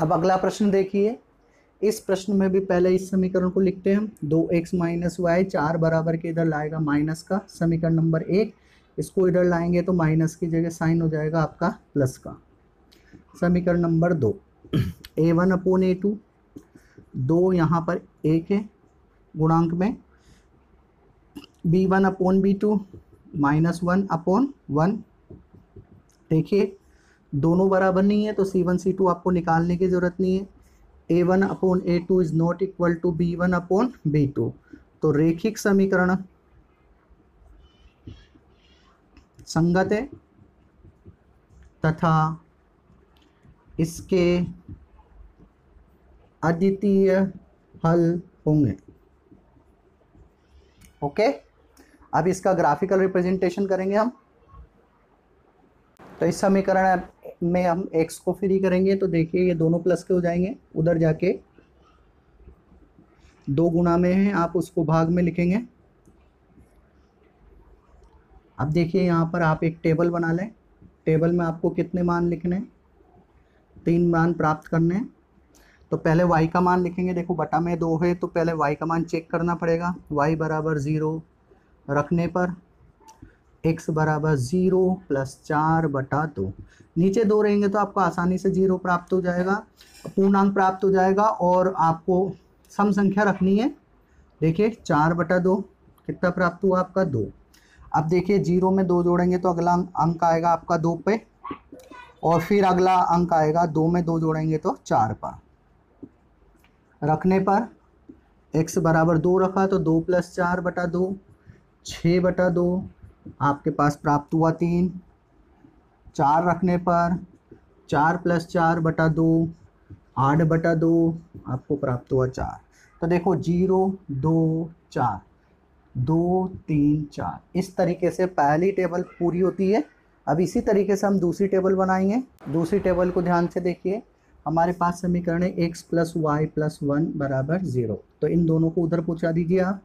अब अगला प्रश्न देखिए। इस प्रश्न में भी पहले इस समीकरण को लिखते हैं हम। 2x माइनस वाई, 4 बराबर के इधर लाएगा माइनस का, समीकरण नंबर 1। इसको इधर लाएंगे तो माइनस की जगह साइन हो जाएगा आपका प्लस का। समीकरण नंबर 2, a1 अपॉन a2, 2 यहाँ पर 1 है गुणांक में, b1 upon b2 minus 1 upon 1। देखिए दोनों बराबर नहीं है तो c1 c2 आपको निकालने की ज़रूरत नहीं है। a1 upon a2 is not equal to b1 upon b2। तो रेखिक समीकरण संगत है तथा इसके अद्वितीय हल होंगे। ओके, अब इसका ग्राफिकल रिप्रेजेंटेशन करेंगे हम। तो इस समीकरण में हम x को फ्री करेंगे तो देखिए ये दोनों प्लस के हो जाएंगे, उधर जाके 2 गुना में है, आप उसको भाग में लिखेंगे। अब देखिए यहाँ पर आप एक टेबल बना लें। टेबल में आपको कितने मान लिखने हैं? 3 मान प्राप्त करने हैं। तो पहले y का मान लिखेंगे। देखो बटा में 2 है तो पहले y का मान चेक करना पड़ेगा। y बराबर 0 रखने पर x बराबर 0 प्लस 4 बटा 2। नीचे 2 रहेंगे तो आपको आसानी से 0 प्राप्त हो जाएगा, पूर्णांक प्राप्त हो जाएगा। और आपको सम संख्या रखनी है। देखिए 4 बटा 2 कितना प्राप्त हुआ आपका? 2। अब देखिए 0 में 2 जोड़ेंगे तो अगला अंक आएगा आपका 2 पे, और फिर अगला अंक आएगा 2 में 2 जोड़ेंगे तो 4 पर। रखने पर x बराबर 2 रखा तो 2 प्लस 4 बटा 2, 6 बटा 2 आपके पास प्राप्त हुआ 3। 4 रखने पर 4 प्लस 4 बटा 2, 8 बटा 2 आपको प्राप्त हुआ 4। तो देखो 0 2 4 2 3 4, इस तरीके से पहली टेबल पूरी होती है। अब इसी तरीके से हम दूसरी टेबल बनाएंगे। दूसरी टेबल को ध्यान से देखिए। हमारे पास समीकरण है x प्लस वाई प्लस 1 बराबर 0। तो इन दोनों को उधर पहुँचा दीजिए आप।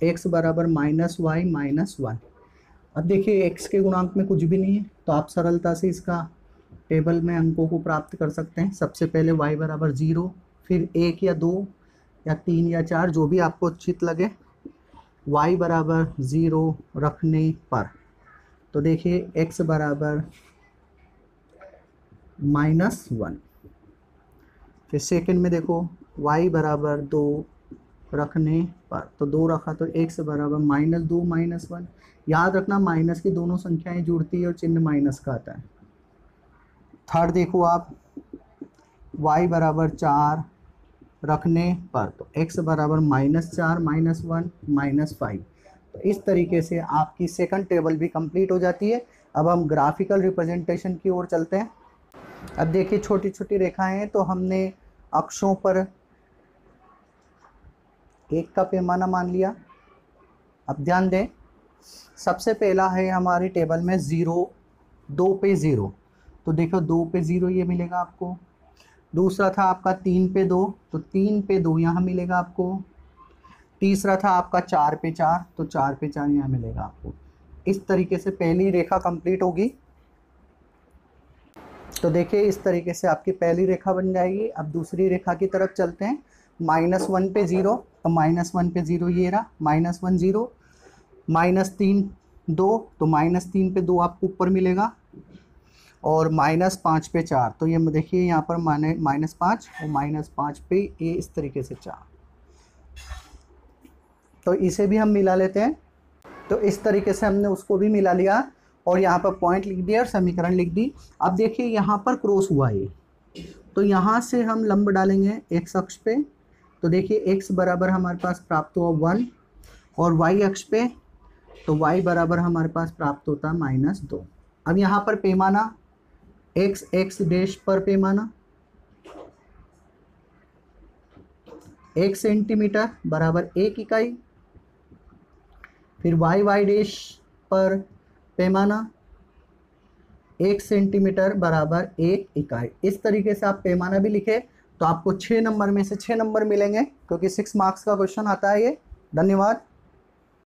x बराबर माइनस वाई माइनस 1। अब देखिए x के गुणांक में कुछ भी नहीं है तो आप सरलता से इसका टेबल में अंकों को प्राप्त कर सकते हैं। सबसे पहले y बराबर 0, फिर 1 या 2 या 3 या 4 जो भी आपको उचित लगे, y बराबर 0 रखने पर तो देखिए x बराबर माइनस 1। फिर सेकंड में देखो y बराबर 2 रखने पर तो 2 रखा तो x बराबर माइनस 2 माइनस 1। याद रखना माइनस की दोनों संख्याएं जुड़ती है और चिन्ह माइनस का आता है। थर्ड देखो आप y बराबर 4 रखने पर तो x बराबर माइनस 4 माइनस 1 माइनस 5। तो इस तरीके से आपकी सेकंड टेबल भी कंप्लीट हो जाती है। अब हम ग्राफिकल रिप्रेजेंटेशन की ओर चलते हैं। अब देखिए छोटी छोटी रेखाएं हैं तो हमने अक्षों पर 1 का पैमाना मान लिया। अब ध्यान दें, सबसे पहला है हमारी टेबल में 0, 2 पे 0। तो देखो 2 पे 0 ये मिलेगा आपको। दूसरा था आपका 3 पे 2 तो 3 पे 2 यहाँ मिलेगा आपको। तीसरा था आपका 4 पे 4 तो 4 पे 4 यहाँ मिलेगा आपको। इस तरीके से पहली रेखा कंप्लीट होगी। तो देखिए इस तरीके से आपकी पहली रेखा बन जाएगी। अब दूसरी रेखा की तरफ चलते हैं। -1 पे 0 तो -1 पे 0 ये रहा, -1 0, -3 2 तो -3 पे 2 आपको ऊपर मिलेगा, और -5 पे 4 तो ये देखिए यहाँ पर -5 और -5 पे ये इस तरीके से 4। तो इसे भी हम मिला लेते हैं। तो इस तरीके से हमने उसको भी मिला लिया और यहाँ पर पॉइंट लिख दिया और समीकरण लिख दी। अब देखिए यहाँ पर क्रॉस हुआ है तो यहाँ से हम लंब डालेंगे x अक्ष पे। तो देखिए x बराबर हमारे पास प्राप्त हुआ 1, और y अक्ष पे तो y बराबर हमारे पास प्राप्त होता है -2। अब यहाँ पर पैमाना x डैश पर पैमाना 1 सेंटीमीटर बराबर 1 इकाई। फिर y डैश पर पैमाना 1 सेंटीमीटर बराबर 1 इकाई। इस तरीके से आप पैमाना भी लिखे तो आपको 6 नंबर में से 6 नंबर मिलेंगे, क्योंकि 6 मार्क्स का क्वेश्चन आता है ये। धन्यवाद।